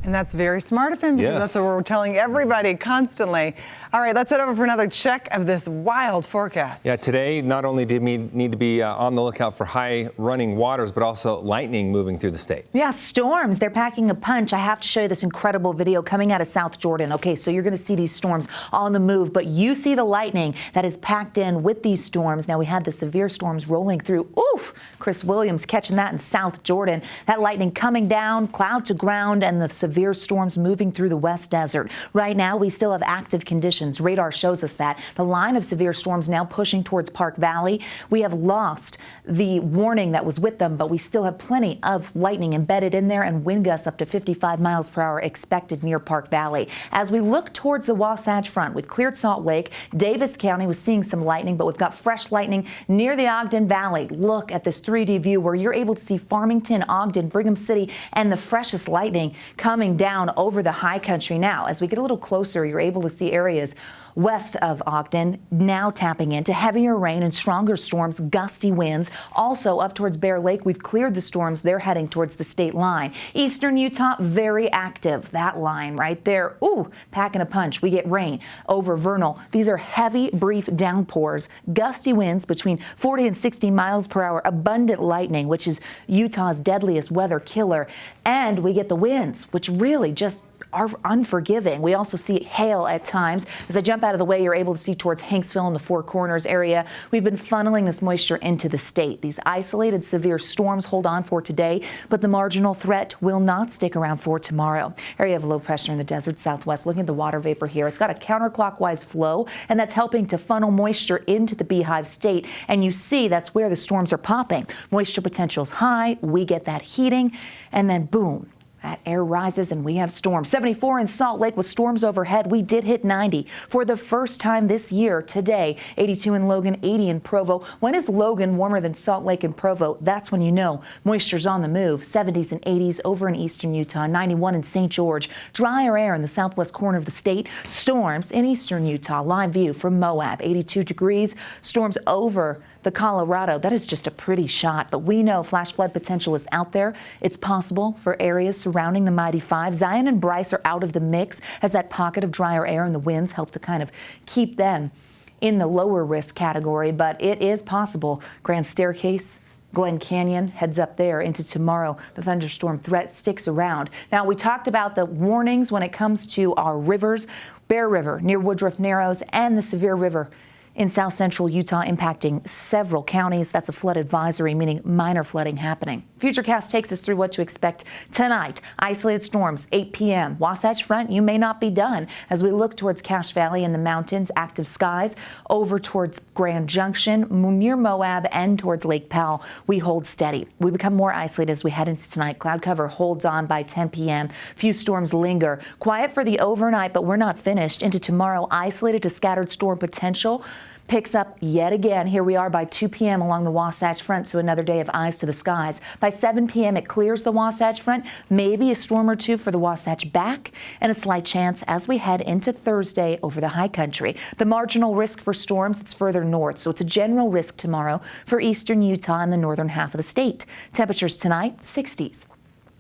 And that's very smart of him, because that's what we're telling everybody constantly. All right, let's head over for another check of this wild forecast. Yeah, today not only did we need to be on the lookout for high running waters, but also lightning moving through the state. Yeah, storms, they're packing a punch. I have to show you this incredible video coming out of South Jordan. Okay, so you're going to see these storms on the move, but you see the lightning that is packed in with these storms. Now, we had the severe storms rolling through. Oof, Chris Williams catching that in South Jordan. That lightning coming down, cloud to ground, and the severe storms moving through the West Desert. Right now, we still have active conditions. Radar shows us that. The line of severe storms now pushing towards Park Valley. We have lost the warning that was with them, but we still have plenty of lightning embedded in there, and wind gusts up to 55 miles per hour expected near Park Valley. As we look towards the Wasatch Front, we've cleared Salt Lake. Davis County was seeing some lightning, but we've got fresh lightning near the Ogden Valley. Look at this 3D view where you're able to see Farmington, Ogden, Brigham City, and the freshest lightning coming down over the high country. Now, as we get a little closer, you're able to see areas west of Ogden now tapping into heavier rain and stronger storms, gusty winds. Also up towards Bear Lake, we've cleared the storms. They're heading towards the state line. Eastern Utah, very active. That line right there, ooh, packing a punch. We get rain over Vernal. These are heavy, brief downpours, gusty winds between 40 and 60 miles per hour, abundant lightning, which is Utah's deadliest weather killer. And we get the winds, which really just are unforgiving. We also see hail at times. As I jump out of the way, you're able to see towards Hanksville and the Four Corners area. We've been funneling this moisture into the state. These isolated severe storms hold on for today, but the marginal threat will not stick around for tomorrow. Area of low pressure in the desert southwest. Looking at the water vapor here, it's got a counterclockwise flow, and that's helping to funnel moisture into the Beehive State. And you see that's where the storms are popping. Moisture potential is high. We get that heating, and then boom. That air rises and we have storms. 74 in Salt Lake with storms overhead. We did hit 90 for the first time this year today. 82 in Logan, 80 in Provo. When is Logan warmer than Salt Lake and Provo? That's when you know moisture's on the move. 70s and 80s over in eastern Utah. 91 in St. George. Drier air in the southwest corner of the state. Storms in eastern Utah. Live view from Moab. 82 degrees. Storms over the Colorado. That is just a pretty shot, but we know flash flood potential is out there. It's possible for areas surrounding the Mighty Five. Zion and Bryce are out of the mix as that pocket of drier air and the winds help to kind of keep them in the lower risk category, but it is possible. Grand Staircase, Glen Canyon heads up there into tomorrow. The thunderstorm threat sticks around. Now, we talked about the warnings when it comes to our rivers. Bear River near Woodruff Narrows and the Sevier River in south central Utah impacting several counties. That's a flood advisory, meaning minor flooding happening. Futurecast takes us through what to expect tonight. Isolated storms, 8 p.m. Wasatch Front, you may not be done. As we look towards Cache Valley and the mountains, active skies over towards Grand Junction, near Moab, and towards Lake Powell, we hold steady. We become more isolated as we head into tonight. Cloud cover holds on by 10 p.m. Few storms linger. Quiet for the overnight, but we're not finished. Into tomorrow, isolated to scattered storm potential picks up yet again. Here we are by 2 p.m. along the Wasatch Front, so another day of eyes to the skies. By 7 p.m. it clears the Wasatch Front, maybe a storm or two for the Wasatch back, and a slight chance as we head into Thursday over the high country. The marginal risk for storms, it's further north, so it's a general risk tomorrow for eastern Utah and the northern half of the state. Temperatures tonight, 60s.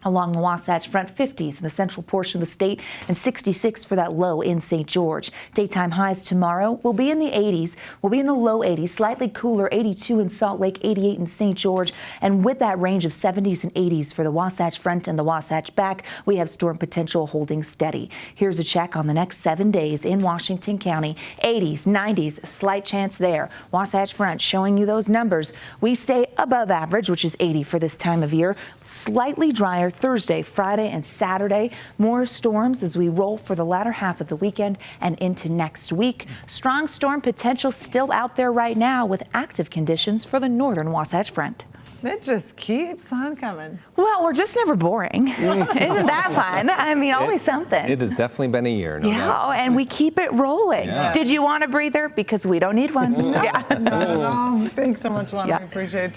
Along the Wasatch Front, 50s in the central portion of the state, and 66 for that low in St. George. Daytime highs tomorrow will be in the 80s. We'll be in the low 80s, slightly cooler, 82 in Salt Lake, 88 in St. George. And with that range of 70s and 80s for the Wasatch Front and the Wasatch back, we have storm potential holding steady. Here's a check on the next 7 days in Washington County. 80s, 90s, slight chance there. Wasatch Front showing you those numbers. We stay above average, which is 80 for this time of year. Slightly drier Thursday, Friday, and Saturday. More storms as we roll for the latter half of the weekend and into next week. Strong storm potential still out there right now with active conditions for the northern Wasatch Front. It just keeps on coming. Well, we're just never boring. Isn't that fun? I mean, always something. It has definitely been a year. No doubt. And we keep it rolling. Yeah. Did you want a breather? Because we don't need one. Not at all. Thanks so much, Alana. I appreciate it.